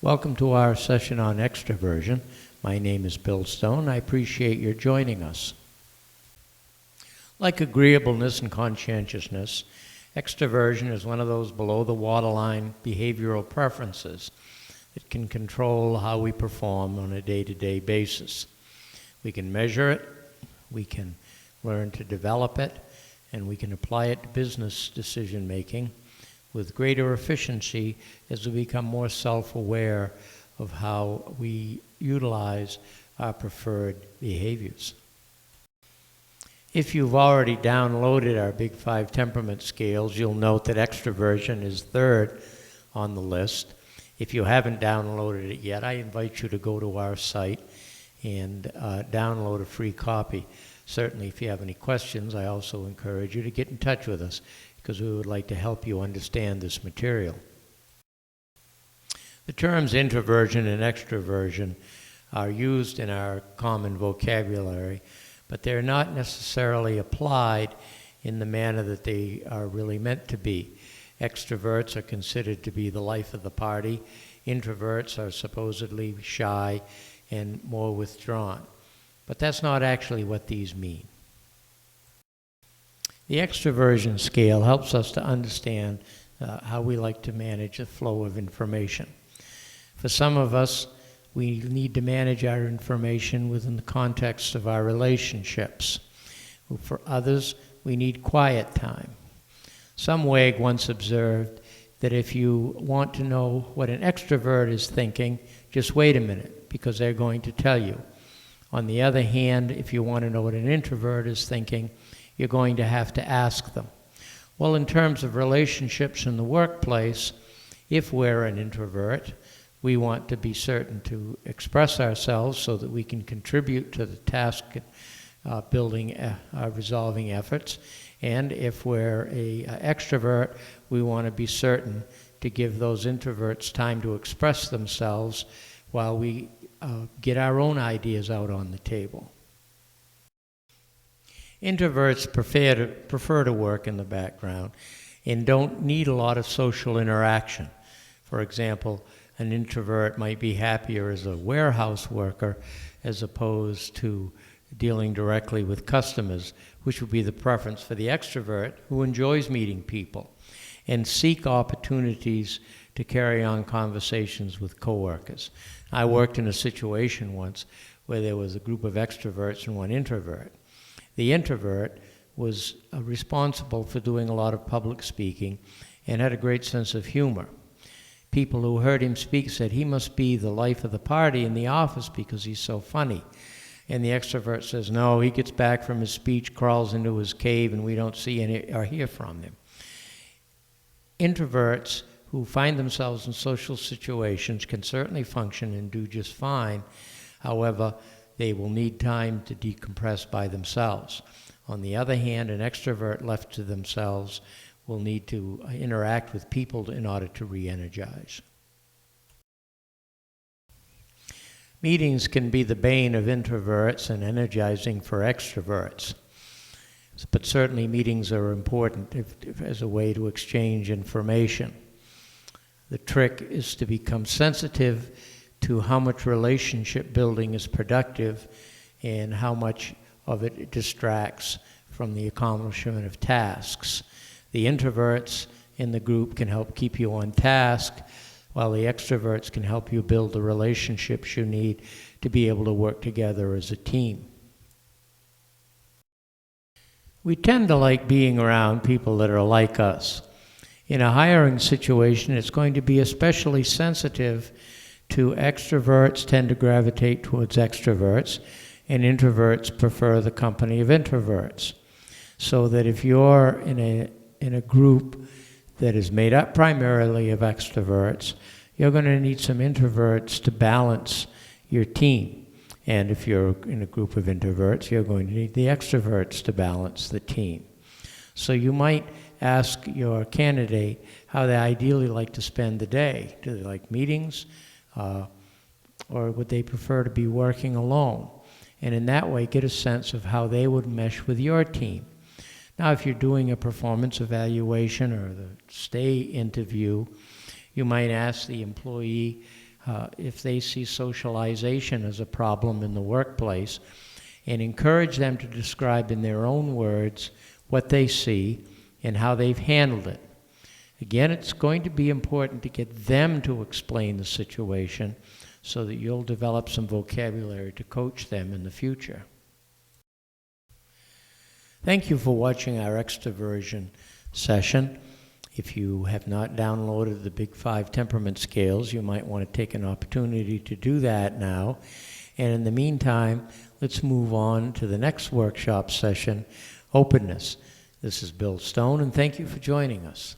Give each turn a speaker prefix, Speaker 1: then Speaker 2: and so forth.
Speaker 1: Welcome to our session on extroversion. My name is Bill Stone. I appreciate your joining us. Like agreeableness and conscientiousness, extroversion is one of those below-the-waterline behavioral preferences that can control how we perform on a day-to-day basis. We can measure it, we can learn to develop it, and we can apply it to business decision-making with greater efficiency as we become more self-aware of how we utilize our preferred behaviors. If you've already downloaded our Big 5 temperament scales, you'll note that extroversion is third on the list. If you haven't downloaded it yet, I invite you to go to our site and download a free copy. Certainly, if you have any questions, I also encourage you to get in touch with us because we would like to help you understand this material. The terms introversion and extroversion are used in our common vocabulary, but they're not necessarily applied in the manner that they are really meant to be. Extroverts are considered to be the life of the party. Introverts are supposedly shy and more withdrawn. But that's not actually what these mean. The extroversion scale helps us to understand how we like to manage the flow of information. For some of us, we need to manage our information within the context of our relationships. For others, we need quiet time. Some wag once observed that if you want to know what an extrovert is thinking, just wait a minute, because they're going to tell you. On the other hand, if you want to know what an introvert is thinking, you're going to have to ask them. Well, in terms of relationships in the workplace, if we're an introvert, we want to be certain to express ourselves so that we can contribute to the task building, resolving efforts. And if we're an extrovert, we want to be certain to give those introverts time to express themselves while we get our own ideas out on the table. Introverts prefer to work in the background and don't need a lot of social interaction. For example, an introvert might be happier as a warehouse worker as opposed to dealing directly with customers, which would be the preference for the extrovert who enjoys meeting people and seek opportunities to carry on conversations with coworkers. I worked in a situation once where there was a group of extroverts and one introvert. The introvert was responsible for doing a lot of public speaking and had a great sense of humor. People who heard him speak said he must be the life of the party in the office because he's so funny. And the extrovert says, no, he gets back from his speech, crawls into his cave, and we don't see any or hear from him. Introverts who find themselves in social situations can certainly function and do just fine. However, they will need time to decompress by themselves. On the other hand, an extrovert left to themselves will need to interact with people in order to re-energize. Meetings can be the bane of introverts and energizing for extroverts. But certainly meetings are important as a way to exchange information. The trick is to become sensitive to how much relationship building is productive and how much of it distracts from the accomplishment of tasks. The introverts in the group can help keep you on task, while the extroverts can help you build the relationships you need to be able to work together as a team. We tend to like being around people that are like us. In a hiring situation, it's going to be especially sensitive to extroverts tend to gravitate towards extroverts, and introverts prefer the company of introverts. So that if you're in a group that is made up primarily of extroverts, you're going to need some introverts to balance your team. And if you're in a group of introverts, you're going to need the extroverts to balance the team. So you might ask your candidate how they ideally like to spend the day. Do they like meetings? Or would they prefer to be working alone? And in that way, get a sense of how they would mesh with your team. Now, if you're doing a performance evaluation or the stay interview, you might ask the employee if they see socialization as a problem in the workplace, and encourage them to describe in their own words what they see and how they've handled it. Again, it's going to be important to get them to explain the situation so that you'll develop some vocabulary to coach them in the future. Thank you for watching our Extroversion session. If you have not downloaded the Big 5 Temperament Scales, you might want to take an opportunity to do that now. And in the meantime, let's move on to the next workshop session, Openness. This is Bill Stone, and thank you for joining us.